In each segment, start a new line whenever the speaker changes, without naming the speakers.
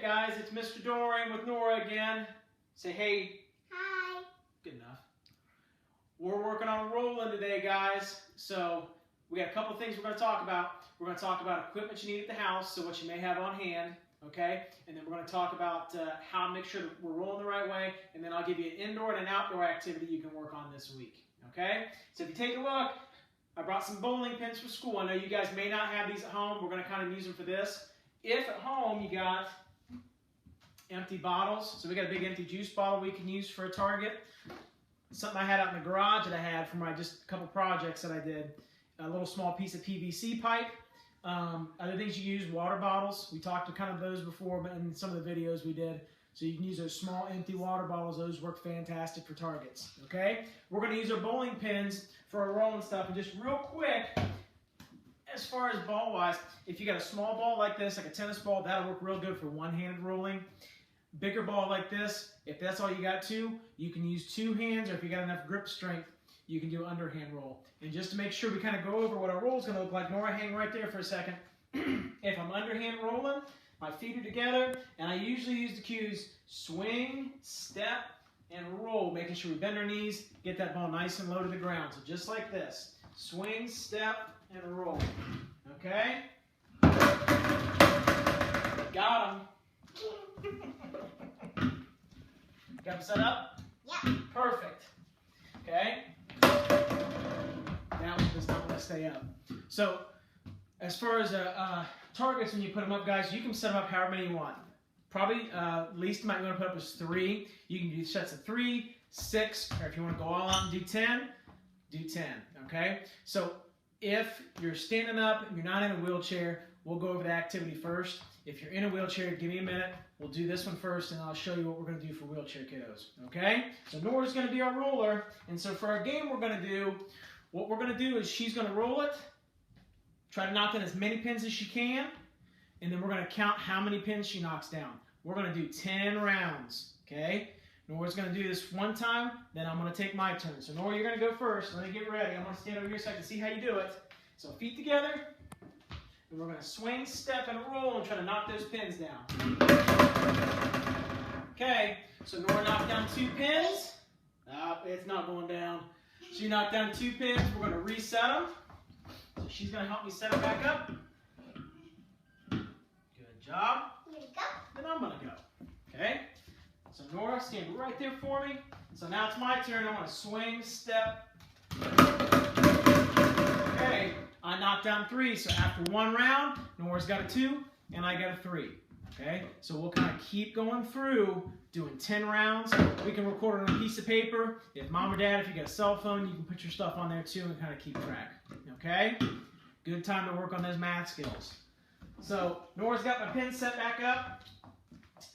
Okay, guys, it's Mr. Dorian with Nora again. Say hey.
Hi.
Good enough. We're working on rolling today, guys. So we got a couple of things we're going to talk about. We're going to talk about equipment you need at the house, so what you may have on hand, okay? And then we're going to talk about how to make sure that we're rolling the right way, and then I'll give you an indoor and an outdoor activity you can work on this week, okay? So if you take a look, I brought some bowling pins for school. I know you guys may not have these at home. We're going to kind of use them for this. If at home you got empty bottles, so we got a big empty juice bottle we can use for a target. Something I had out in the garage that I had for my just a couple projects that I did. A little small piece of PVC pipe. Other things you use, water bottles. We talked to kind of those before, but in some of the videos we did. So you can use those small empty water bottles. Those work fantastic for targets. Okay? We're going to use our bowling pins for our rolling stuff. And just real quick, as far as ball wise, if you got a small ball like this, like a tennis ball, that'll work real good for one-handed rolling. Bigger ball like this, if that's all you got too, you can use two hands, or if you got enough grip strength, you can do underhand roll. And just to make sure we kind of go over what our roll is going to look like, Nora, hang right there for a second. If I'm underhand rolling, my feet are together, and I usually use the cues swing, step, and roll, making sure we bend our knees, get that ball nice and low to the ground. So just like this, swing, step, and roll. Okay? Got them. Got them set up?
Yeah.
Perfect. Okay? That one does not want to stay up. So, as far as targets, when you put them up, guys, you can set them up however many you want. Probably least amount you want to put up is 3. You can do sets of 3, 6, or if you want to go all out and do 10, do 10. Okay? So, if you're standing up and you're not in a wheelchair, we'll go over the activity first. If you're in a wheelchair, give me a minute. We'll do this one first, and I'll show you what we're going to do for wheelchair kiddos. Okay? So Nora's going to be our roller, and so for our game what we're going to do is she's going to roll it, try to knock in as many pins as she can, and then we're going to count how many pins she knocks down. We're going to do 10 rounds. Okay? Nora's going to do this one time, then I'm going to take my turn. So Nora, you're going to go first. Let me get ready. I'm going to stand over here so I can see how you do it. So feet together. And we're going to swing, step, and roll and try to knock those pins down. Okay, so Nora knocked down 2 pins. It's not going down. She knocked down 2 pins. We're going to reset them. So she's going to help me set them back up. Good job.
Here you go.
Then I'm going to go. Okay? So Nora, stand right there for me. So now it's my turn. I'm going to swing, step. Okay. I knocked down 3, so after 1 round, Nora's got a 2, and I got a 3. Okay, so we'll kind of keep going through, doing 10 rounds. We can record it on a piece of paper. If mom or dad, if you got a cell phone, you can put your stuff on there too and kind of keep track. Okay, good time to work on those math skills. So Nora's got my pins set back up.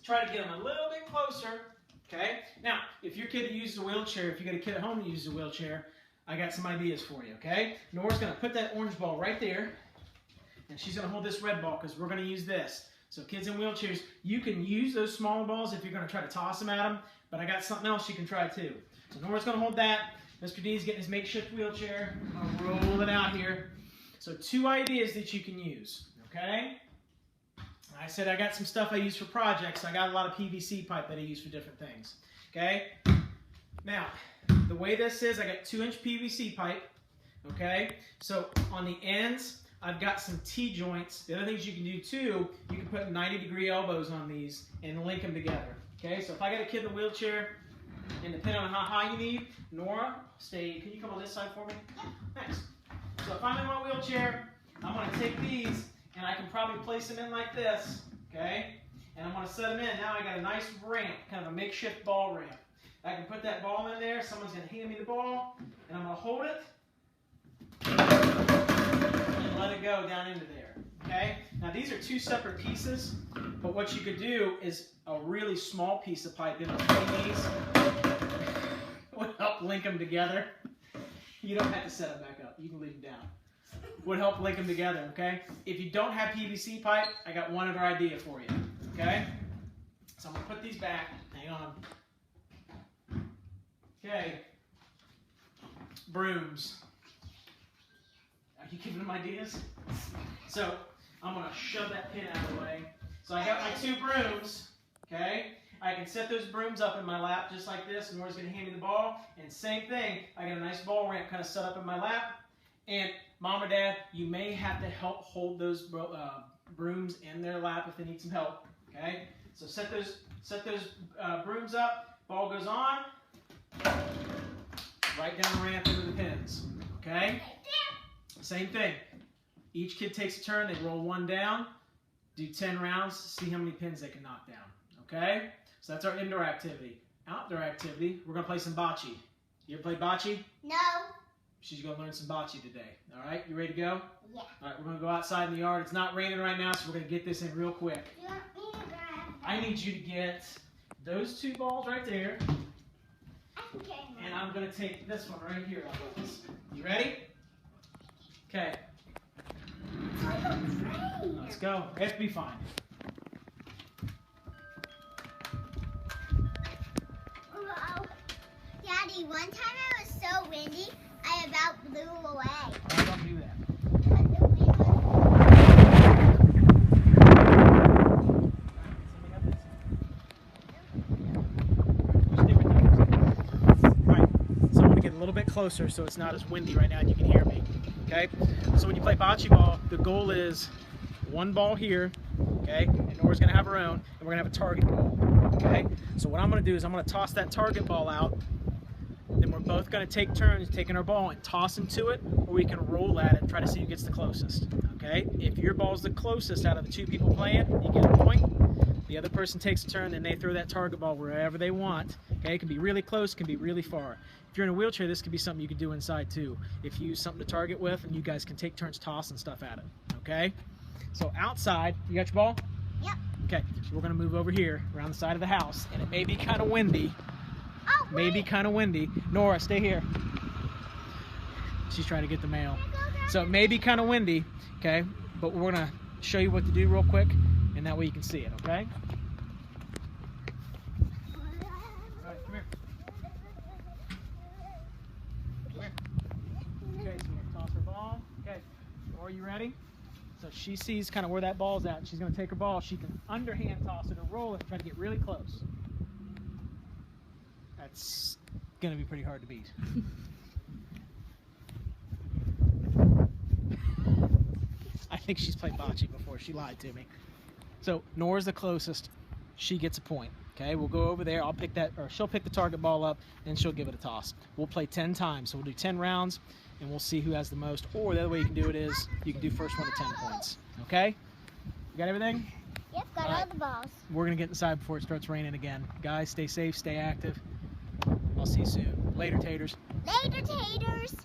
Try to get them a little bit closer. Okay, now if your kid uses a wheelchair, if you got a kid at home that uses a wheelchair, I got some ideas for you, okay? Nora's going to put that orange ball right there, and she's going to hold this red ball because we're going to use this. So kids in wheelchairs, you can use those smaller balls if you're going to try to toss them at them, but I got something else you can try too. So Nora's going to hold that. Mr. D's getting his makeshift wheelchair. I'll roll it out here. So 2 ideas that you can use, okay? I said I got some stuff I use for projects. I got a lot of PVC pipe that I use for different things, okay? Now, the way this is, I got 2-inch PVC pipe, okay? So on the ends, I've got some T-joints. The other things you can do too, you can put 90-degree elbows on these and link them together, okay? So if I got a kid in a wheelchair, and depending on how high you need, Nora, can you come on this side for me? Thanks. So if I'm in my wheelchair, I'm going to take these, and I can probably place them in like this, okay? And I'm going to set them in. Now I got a nice ramp, kind of a makeshift ball ramp. I can put that ball in there, someone's going to hand me the ball, and I'm going to hold it, and let it go down into there, okay? Now these are 2 separate pieces, but what you could do is a really small piece of pipe in between these would help link them together. You don't have to set them back up, you can leave them down. Would help link them together, okay? If you don't have PVC pipe, I got one other idea for you, okay? So I'm going to put these back, hang on. Okay, brooms. Are you giving them ideas? So I'm going to shove that pin out of the way. So I got my 2 brooms, okay? I can set those brooms up in my lap just like this. Nora's going to hand me the ball. And same thing, I got a nice ball ramp kind of set up in my lap. And Mom or Dad, you may have to help hold those brooms in their lap if they need some help, okay? So set those brooms up, ball goes on, right down the ramp into the pins, okay? Same thing. Each kid takes a turn, they roll 1 down, do 10 rounds, see how many pins they can knock down, okay? So that's our indoor activity. Outdoor activity, we're going to play some bocce. You ever play bocce?
No.
She's going to learn some bocce today. All right, you ready to go?
Yeah.
All right, we're going to go outside in the yard. It's not raining right now, so we're going to get this in real quick.
You want me to grab?
I need you to get those 2 balls right there.
Okay.
And I'm going to take this one right here. You ready? Okay. Let's go. It'll be fine.
Wow. Daddy, one time it was so windy, I about blew away.
Don't do that. Right. So I'm going to get a little bit closer so it's not as windy right now and you can hear me. Okay? So when you play bocce ball, the goal is 1 ball here, okay? And Nora's going to have her own, and we're going to have a target ball, okay? So what I'm going to do is I'm going to toss that target ball out, then we're both going to take turns taking our ball and tossing to it, or we can roll at it and try to see who gets the closest, okay? If your ball's the closest out of the 2 people playing, you get a point. The other person takes a turn, and they throw that target ball wherever they want, okay? It can be really close, it can be really far. If you're in a wheelchair, this could be something you can do inside too. If you use something to target with, and you guys can take turns tossing stuff at it, okay? So outside, you got your ball?
Yep.
Okay, so we're going to move over here around the side of the house, and it may be kind of windy.
Oh, wait.
Maybe kind of windy. Nora, stay here. She's trying to get the mail. So it may be kind of windy, okay? But we're going to show you what to do real quick, and that way you can see it, okay? All right, come here. Come here. Okay, so we're going to toss her ball. Okay, Nora, you ready? So she sees kind of where that ball's at. She's going to take her ball. She can underhand toss it or roll it and try to get really close. That's going to be pretty hard to beat. I think she's played bocce before. She lied to me. So Nora's the closest. She gets a point. Okay, we'll go over there. I'll pick that, or she'll pick the target ball up, and she'll give it a toss. We'll play 10 times. So we'll do 10 rounds, and we'll see who has the most. Or the other way you can do it is you can do first one to 10 points. Okay? You got everything?
Yep, got all the balls.
We're going to get inside before it starts raining again. Guys, stay safe, stay active. I'll see you soon. Later, taters.
Later, taters.